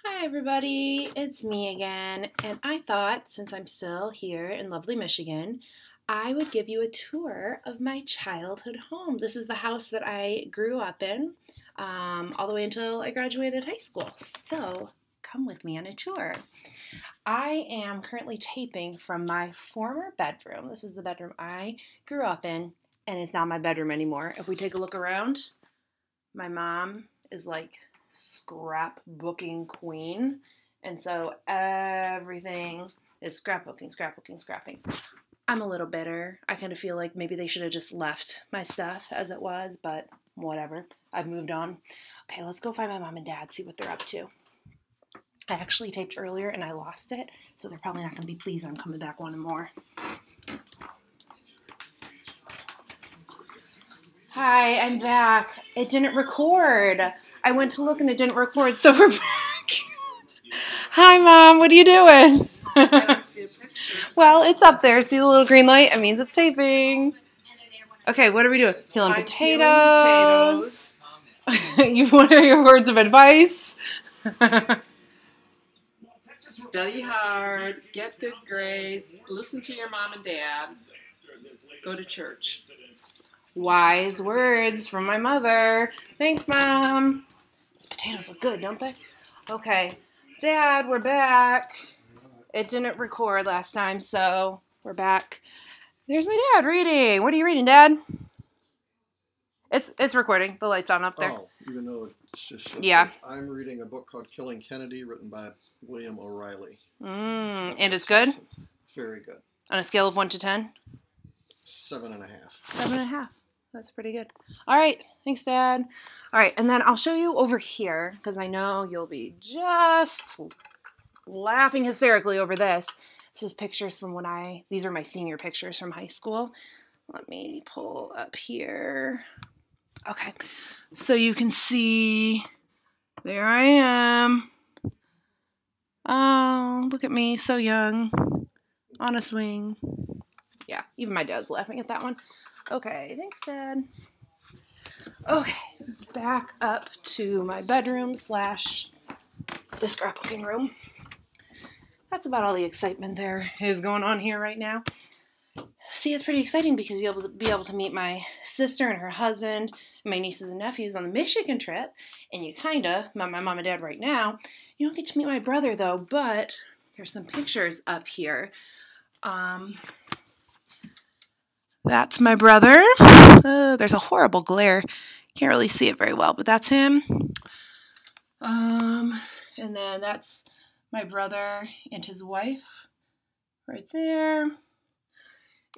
Hi everybody, it's me again, and I thought since I'm still here in lovely Michigan, I would give you a tour of my childhood home. This is the house that I grew up in all the way until I graduated high school. So come with me on a tour. I am currently taping from my former bedroom. This is the bedroom I grew up in, and it's not my bedroom anymore. If we take a look around, my mom is like scrapbooking queen, and so everything is scrapping. I'm a little bitter. I kind of feel like maybe they should have just left my stuff as it was, but whatever. I've moved on. Okay, let's go find my mom and dad, see what they're up to. I actually taped earlier and I lost it, so they're probably not going to be pleased I'm coming back wanting more. Hi, I'm back. It didn't record. I went to look and it didn't record, so we're back. Hi, Mom. What are you doing? I don't see a picture. Well, it's up there. See the little green light? It means it's taping. Okay, what are we doing? Peeling I'm potatoes. What are your words of advice? Study hard, get good grades, listen to your mom and dad, go to church. Wise words from my mother. Thanks, Mom. These potatoes look good, don't they? Okay. Dad, we're back. It didn't record last time, so we're back. There's my dad reading. What are you reading, Dad? It's recording. The light's on up there. Oh, even though it's just shows Yeah. that I'm reading a book called Killing Kennedy, written by William O'Reilly. And it's good? It's very good. On a scale of 1 to 10? 7.5. 7.5. That's pretty good. All right. Thanks, Dad. All right. And then I'll show you over here because I know you'll be just laughing hysterically over this. This is pictures from these are my senior pictures from high school. Let me pull up here. Okay. So you can see, there I am. Oh, look at me, so young. On a swing. Yeah, even my dad's laughing at that one. Okay, thanks, Dad. Okay, back up to my bedroom / the scrapbooking room. That's about all the excitement there is going on here right now. See, it's pretty exciting because you'll be able to meet my sister and her husband and my nieces and nephews on the Michigan trip. And you my mom and dad right now. You don't get to meet my brother, though, but there's some pictures up here. That's my brother. There's a horrible glare. Can't really see it very well, but that's him. And then that's my brother and his wife right there.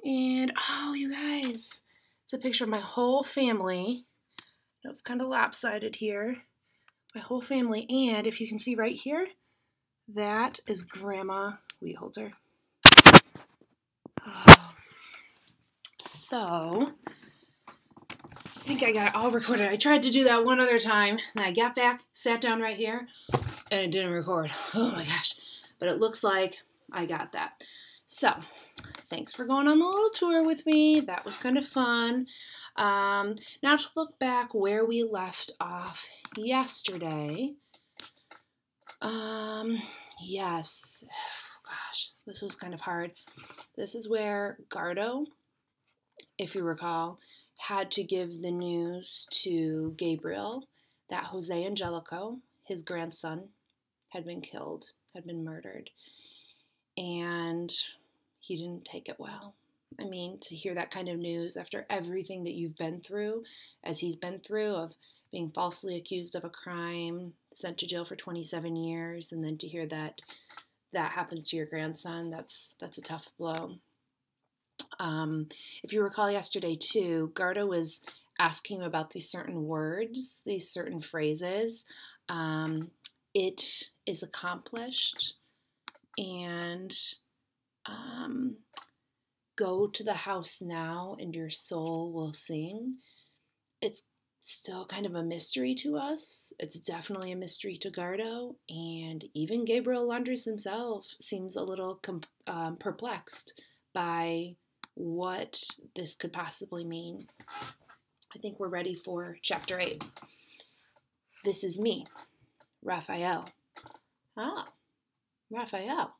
And, oh, you guys, it's a picture of my whole family. It's kind of lopsided here. My whole family. And if you can see right here, that is Grandma Wheatholder. So, I think I got it all recorded. I tried to do that one other time, and I got back, sat down right here, and it didn't record. Oh my gosh. But it looks like I got that. So, thanks for going on the little tour with me. That was kind of fun. Now to look back where we left off yesterday. Yes. Gosh, this was kind of hard. This is where Gardo, if you recall, had to give the news to Gabriel that Jose Angelico, his grandson, had been killed, had been murdered. And he didn't take it well. I mean, to hear that kind of news after everything that you've been through, as he's been through, of being falsely accused of a crime, sent to jail for 27 years, and then to hear that happens to your grandson, that's a tough blow. If you recall yesterday too, Gardo was asking him about these certain words, these certain phrases. It is accomplished, and go to the house now and your soul will sing. It's still kind of a mystery to us. It's definitely a mystery to Gardo, and even Gabriel Landres himself seems a little perplexed by what this could possibly mean. I think we're ready for chapter 8. This is me, Raphael, Ah, Raphael.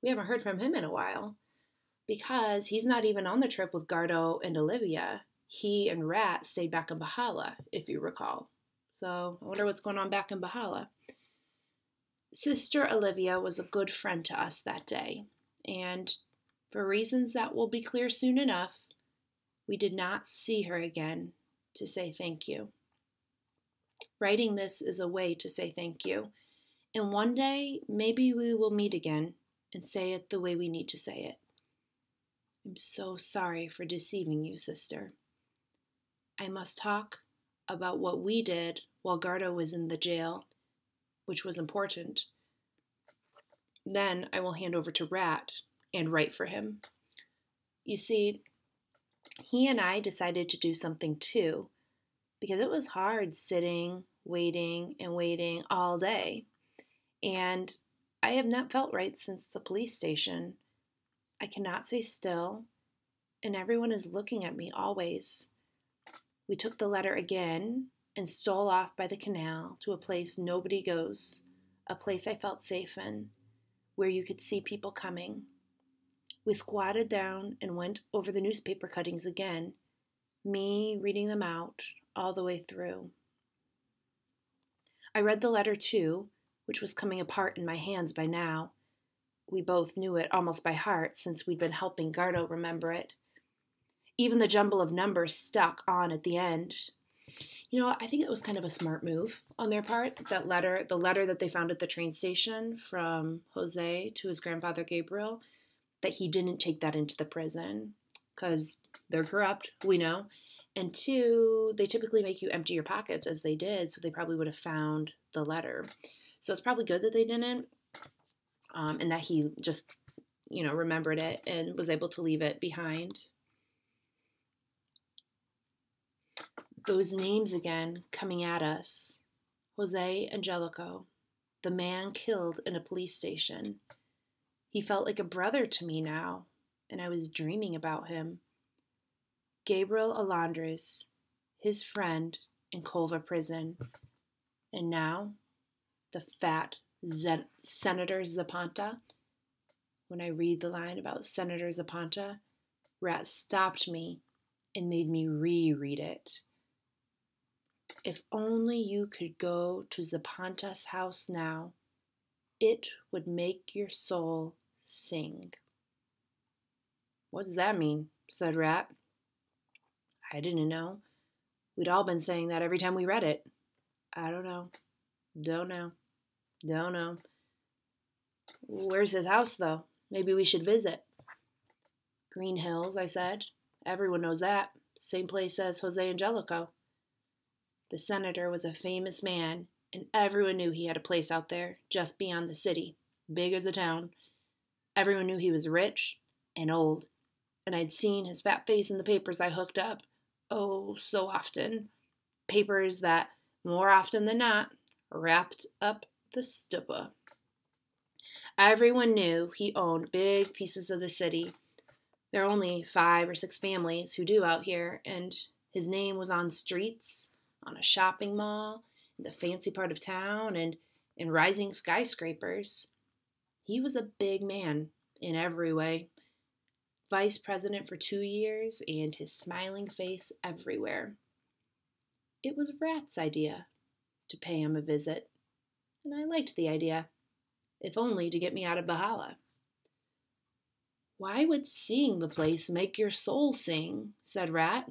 We haven't heard from him in a while because he's not even on the trip with Gardo and Olivia. He and Rat stayed back in Bahala, if you recall. So I wonder what's going on back in Bahala. Sister Olivia was a good friend to us that day, and for reasons that will be clear soon enough, we did not see her again to say thank you. Writing this is a way to say thank you, and one day maybe we will meet again and say it the way we need to say it. I'm so sorry for deceiving you, sister. I must talk about what we did while Gardo was in the jail, which was important. Then I will hand over to Rat and write for him. You see, he and I decided to do something too, because it was hard sitting, waiting, and waiting all day. And I have not felt right since the police station. I cannot stay still, and everyone is looking at me always. We took the letter again and stole off by the canal to a place nobody goes, a place I felt safe in, where you could see people coming. We squatted down and went over the newspaper cuttings again, me reading them out all the way through. I read the letter too, which was coming apart in my hands by now. We both knew it almost by heart since we'd been helping Gardo remember it. Even the jumble of numbers stuck on at the end. I think it was kind of a smart move on their part. The letter that they found at the train station from Jose to his grandfather Gabriel, that he didn't take that into the prison because they're corrupt, we know. And two, they typically make you empty your pockets as they did, so they probably would have found the letter. So it's probably good that they didn't, and that he just, remembered it and was able to leave it behind. Those names again coming at us. Jose Angelico, the man killed in a police station. He felt like a brother to me now, and I was dreaming about him. Gabriel Alondres, his friend in Colva prison. And now, the fat Senator Zapanta. When I read the line about Senator Zapanta, Rat stopped me and made me reread it. If only you could go to Zapanta's house now, it would make your soul sing. What does that mean? Said Rat. I didn't know. We'd all been saying that every time we read it. I don't know. Don't know. Where's his house, though? Maybe we should visit. Green Hills, I said. Everyone knows that. Same place as Jose Angelico. The senator was a famous man, and everyone knew he had a place out there, just beyond the city, big as a town. Everyone knew he was rich and old, and I'd seen his fat face in the papers I hooked up. Oh, so often. Papers that, more often than not, wrapped up the stupa. Everyone knew he owned big pieces of the city. There are only 5 or 6 families who do out here, and his name was on streets, on a shopping mall, in the fancy part of town, and in rising skyscrapers. He was a big man in every way. Vice president for 2 years, and his smiling face everywhere. It was Rat's idea to pay him a visit, and I liked the idea, if only to get me out of Bahala. Why would seeing the place make your soul sing? Said Rat.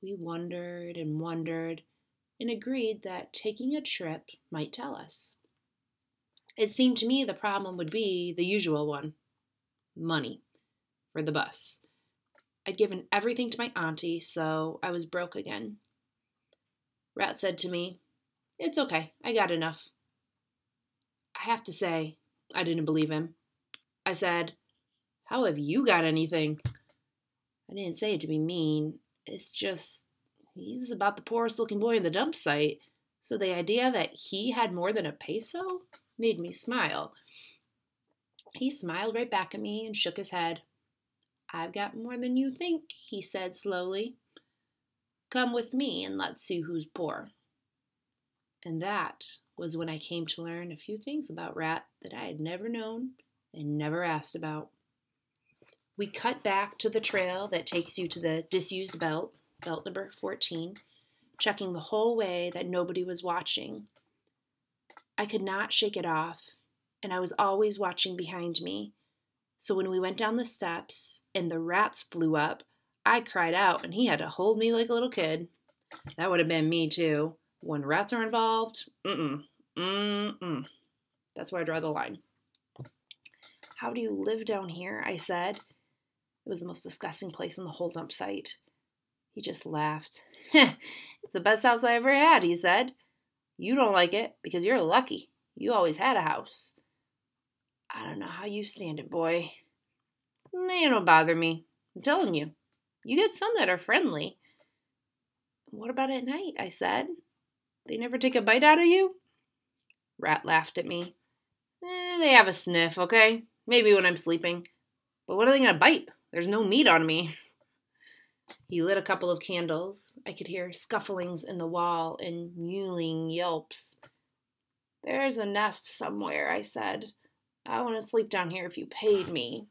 We wondered and agreed that taking a trip might tell us. It seemed to me the problem would be the usual one: money for the bus. I'd given everything to my auntie, so I was broke again. Rat said to me, "It's okay, I got enough." I have to say, I didn't believe him. I said, "How have you got anything?" I didn't say it to be mean. It's just, he's about the poorest looking boy in the dump site, so the idea that he had more than a peso made me smile. He smiled right back at me and shook his head. "I've got more than you think," he said slowly. "Come with me and let's see who's poor." And that was was when I came to learn a few things about Rat that I had never known and never asked about. We cut back to the trail that takes you to the disused belt number 14, checking the whole way that nobody was watching. I could not shake it off, and I was always watching behind me. So when we went down the steps and the rats flew up, I cried out, and he had to hold me like a little kid. That would have been me, too. When rats are involved, That's where I draw the line. How do you live down here? I said. It was the most disgusting place on the whole dump site. He just laughed. It's the best house I ever had, he said. You don't like it because you're lucky. You always had a house. I don't know how you stand it, boy. They don't bother me. I'm telling you. You get some that are friendly. What about at night? I said. They never take a bite out of you? Rat laughed at me. They have a sniff, okay? Maybe when I'm sleeping. But what are they going to bite? There's no meat on me. He lit a couple of candles. I could hear scufflings in the wall and mewling yelps. There's a nest somewhere, I said. I want to sleep down here if you paid me.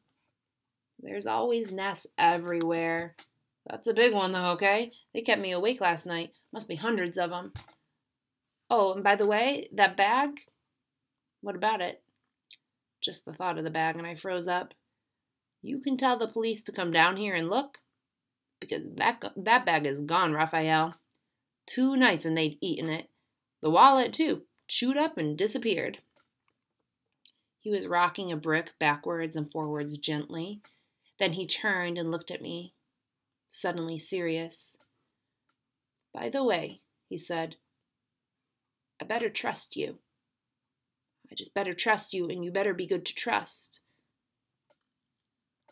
There's always nests everywhere. That's a big one, though, okay? They kept me awake last night. Must be hundreds of them. Oh, and by the way, that bag? What about it? Just the thought of the bag, and I froze up. You can tell the police to come down here and look, because that bag is gone, Raphael. 2 nights and they'd eaten it. The wallet, too, chewed up and disappeared. He was rocking a brick backwards and forwards gently. Then he turned and looked at me, suddenly serious. By the way, he said, I better trust you. I just better trust you, and you better be good to trust.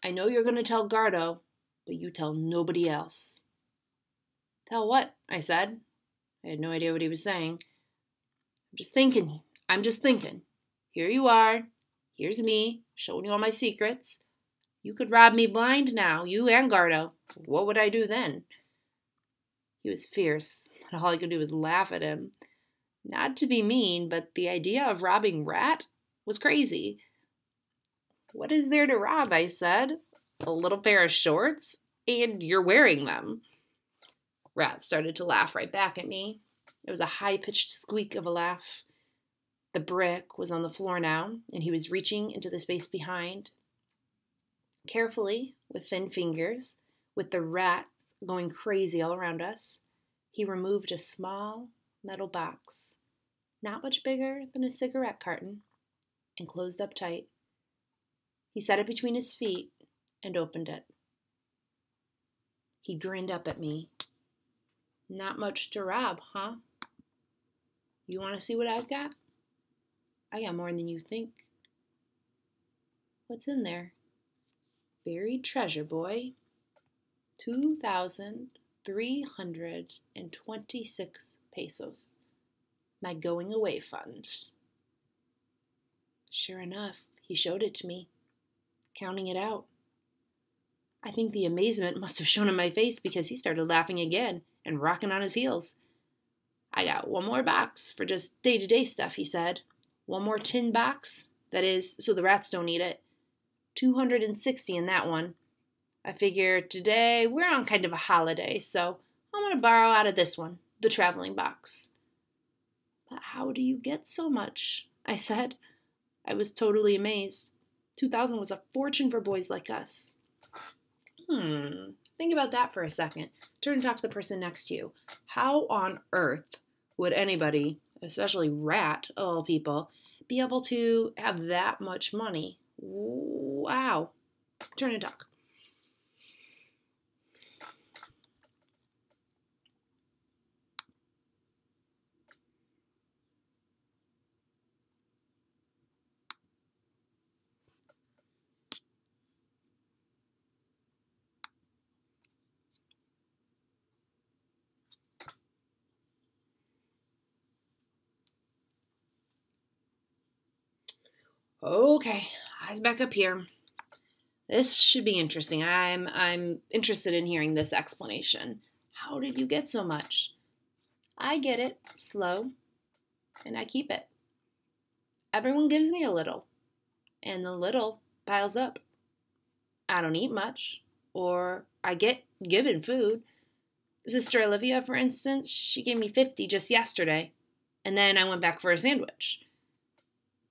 I know you're going to tell Gardo, but you tell nobody else. Tell what? I said. I had no idea what he was saying. I'm just thinking. Here you are. Here's me, showing you all my secrets. You could rob me blind now, you and Gardo. What would I do then? He was fierce, and all I could do was laugh at him. Not to be mean, but the idea of robbing Rat was crazy. What is there to rob? I said. A little pair of shorts? And you're wearing them. Rat started to laugh right back at me. It was a high-pitched squeak of a laugh. The brick was on the floor now, and he was reaching into the space behind. Carefully, with thin fingers, with the rats going crazy all around us, he removed a small metal box, not much bigger than a cigarette carton, and closed up tight. He set it between his feet and opened it. He grinned up at me. Not much to rob, huh? You want to see what I've got? I got more than you think. What's in there? Buried treasure, boy. 2,326 pesos. My going away fund. Sure enough, he showed it to me, counting it out. I think the amazement must have shown in my face because he started laughing again and rocking on his heels. I got one more box for just day-to-day stuff, he said. One more tin box, that is, so the rats don't eat it. 260 in that one. I figure today we're on kind of a holiday, so I'm going to borrow out of this one, the traveling box. But how do you get so much? I said. I was totally amazed. 2,000 was a fortune for boys like us. Think about that for a second. Turn and talk to the person next to you. How on earth would anybody, especially Rat, of all people, be able to have that much money? Wow. Turn and talk. Okay, eyes back up here. This should be interesting. I'm interested in hearing this explanation. How did you get so much? I get it slow, and I keep it. Everyone gives me a little, and the little piles up. I don't eat much, or I get given food. Sister Olivia, for instance, she gave me 50 just yesterday, and then I went back for a sandwich.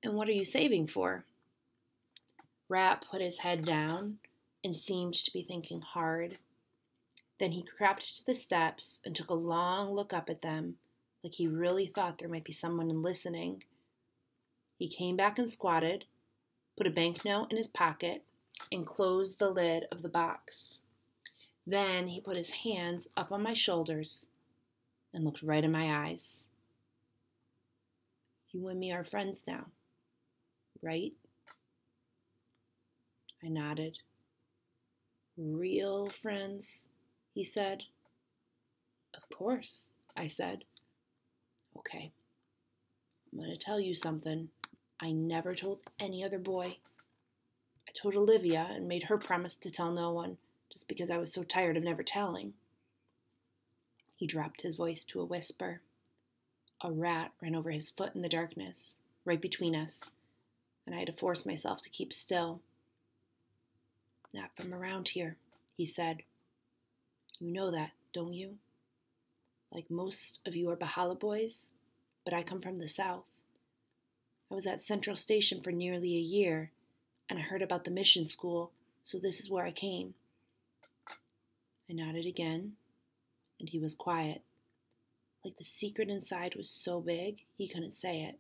And what are you saving for? Rat put his head down and seemed to be thinking hard. Then he crept to the steps and took a long look up at them, like he really thought there might be someone listening. He came back and squatted, put a banknote in his pocket, and closed the lid of the box. Then he put his hands up on my shoulders and looked right in my eyes. You and me are friends now, right? I nodded. Real friends, he said. Of course, I said. Okay, I'm going to tell you something I never told any other boy. I told Olivia and made her promise to tell no one, just because I was so tired of never telling. He dropped his voice to a whisper. A rat ran over his foot in the darkness, right between us, and I had to force myself to keep still. Not from around here, he said. You know that, don't you? Like most of you are Bahala boys, but I come from the south. I was at Central Station for nearly a year, and I heard about the mission school, so this is where I came. I nodded again, and he was quiet. Like the secret inside was so big, he couldn't say it.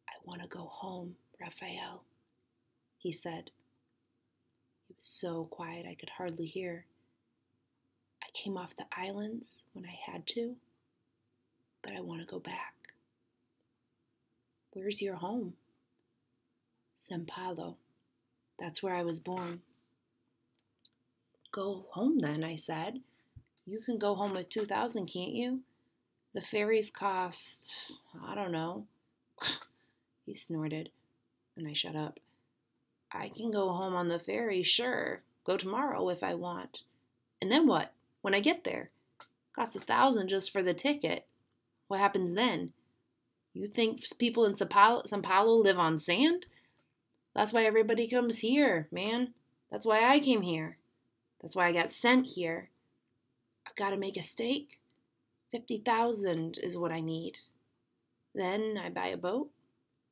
I want to go home, Raphael, he said. He was so quiet I could hardly hear. I came off the islands when I had to, but I want to go back. Where's your home? San Paulo. That's where I was born. Go home then, I said. You can go home with 2,000, can't you? The ferries cost, I don't know. He snorted, and I shut up. I can go home on the ferry, sure. Go tomorrow if I want. And then what? When I get there? Costs 1,000 just for the ticket. What happens then? You think people in Sao Paulo live on sand? That's why everybody comes here, man. That's why I came here. That's why I got sent here. I gotta make a stake. 50,000 is what I need. Then I buy a boat,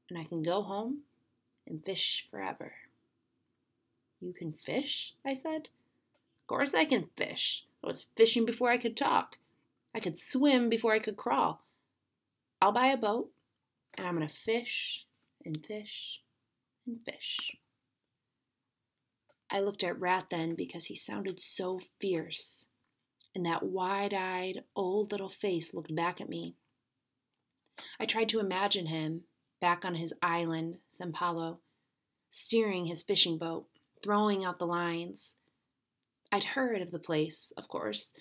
and I can go home and fish forever. You can fish? I said. Of course I can fish. I was fishing before I could talk. I could swim before I could crawl. I'll buy a boat, and I'm going to fish and fish and fish. I looked at Rat then because he sounded so fierce, and that wide-eyed, old little face looked back at me. I tried to imagine him back on his island, San Paulo, steering his fishing boat, throwing out the lines. I'd heard of the place, of course,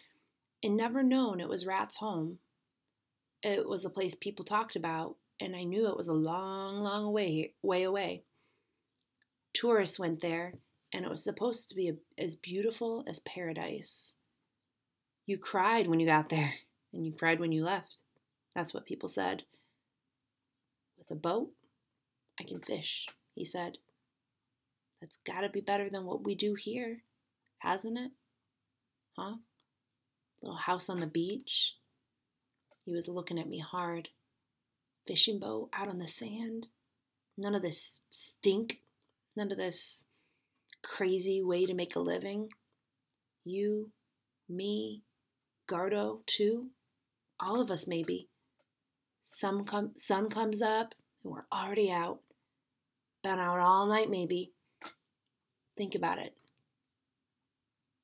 and never known it was Rat's home. It was a place people talked about, and I knew it was a long, long way away. Tourists went there, and it was supposed to be as beautiful as paradise. You cried when you got there, and you cried when you left. That's what people said. With a boat, I can fish, he said. That's gotta be better than what we do here, hasn't it? Huh? Little house on the beach. He was looking at me hard. Fishing boat out on the sand. None of this stink. None of this crazy way to make a living. You, me, Gardo, too. All of us, maybe. Sun comes up, and we're already out. Been out all night, maybe. Think about it.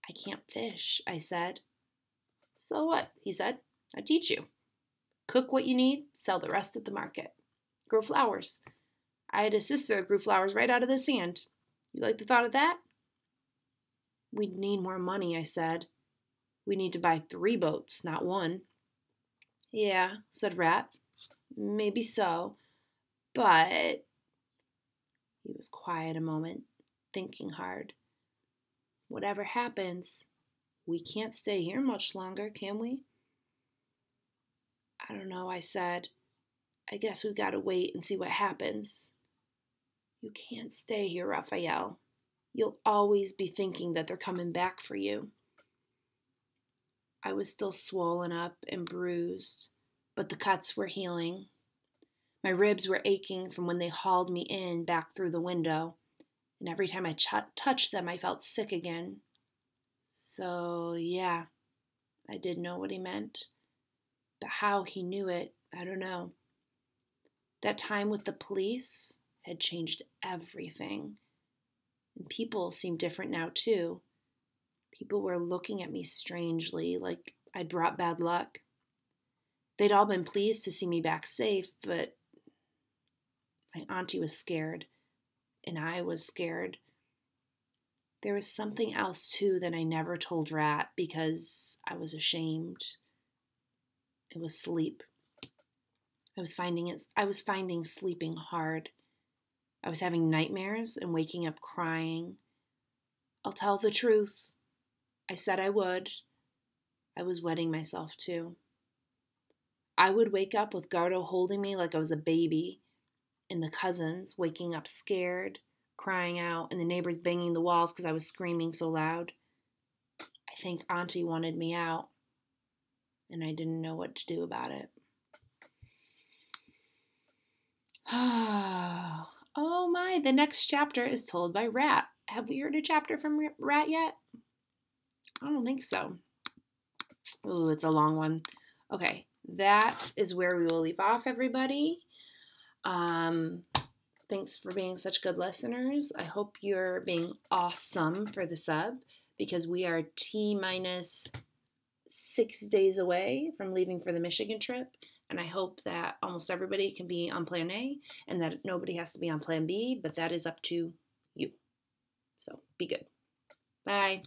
I can't fish, I said. So what? He said. I teach you. Cook what you need, sell the rest at the market. Grow flowers. I had a sister that grew flowers right out of the sand. You like the thought of that? We need more money, I said. We need to buy 3 boats, not 1. Yeah, said Rat. Maybe so, but... He was quiet a moment, thinking hard. Whatever happens, we can't stay here much longer, can we? I don't know, I said. I guess we've got to wait and see what happens. You can't stay here, Raphael. You'll always be thinking that they're coming back for you. I was still swollen up and bruised, but the cuts were healing. My ribs were aching from when they hauled me in back through the window, and every time I touched them, I felt sick again. So, yeah, I did know what he meant. But how he knew it, I don't know. That time with the police had changed everything. And people seemed different now, too. People were looking at me strangely, like I'd brought bad luck. They'd all been pleased to see me back safe, but my auntie was scared, and I was scared. There was something else, too, that I never told Rat because I was ashamed. It was sleep. I was finding sleeping hard. I was having nightmares and waking up crying. I'll tell the truth. I said I would. I was wetting myself, too. I would wake up with Gardo holding me like I was a baby, and the cousins waking up scared, crying out, and the neighbors banging the walls because I was screaming so loud. I think Auntie wanted me out, and I didn't know what to do about it. Oh my, the next chapter is told by Rat. Have we heard a chapter from Rat yet? I don't think so. Ooh, it's a long one. Okay, that is where we will leave off, everybody. Thanks for being such good listeners. I hope you're being awesome for the sub because we are T-minus 6 days away from leaving for the Michigan trip. And I hope that almost everybody can be on plan A and that nobody has to be on plan B, but that is up to you. So be good. Bye.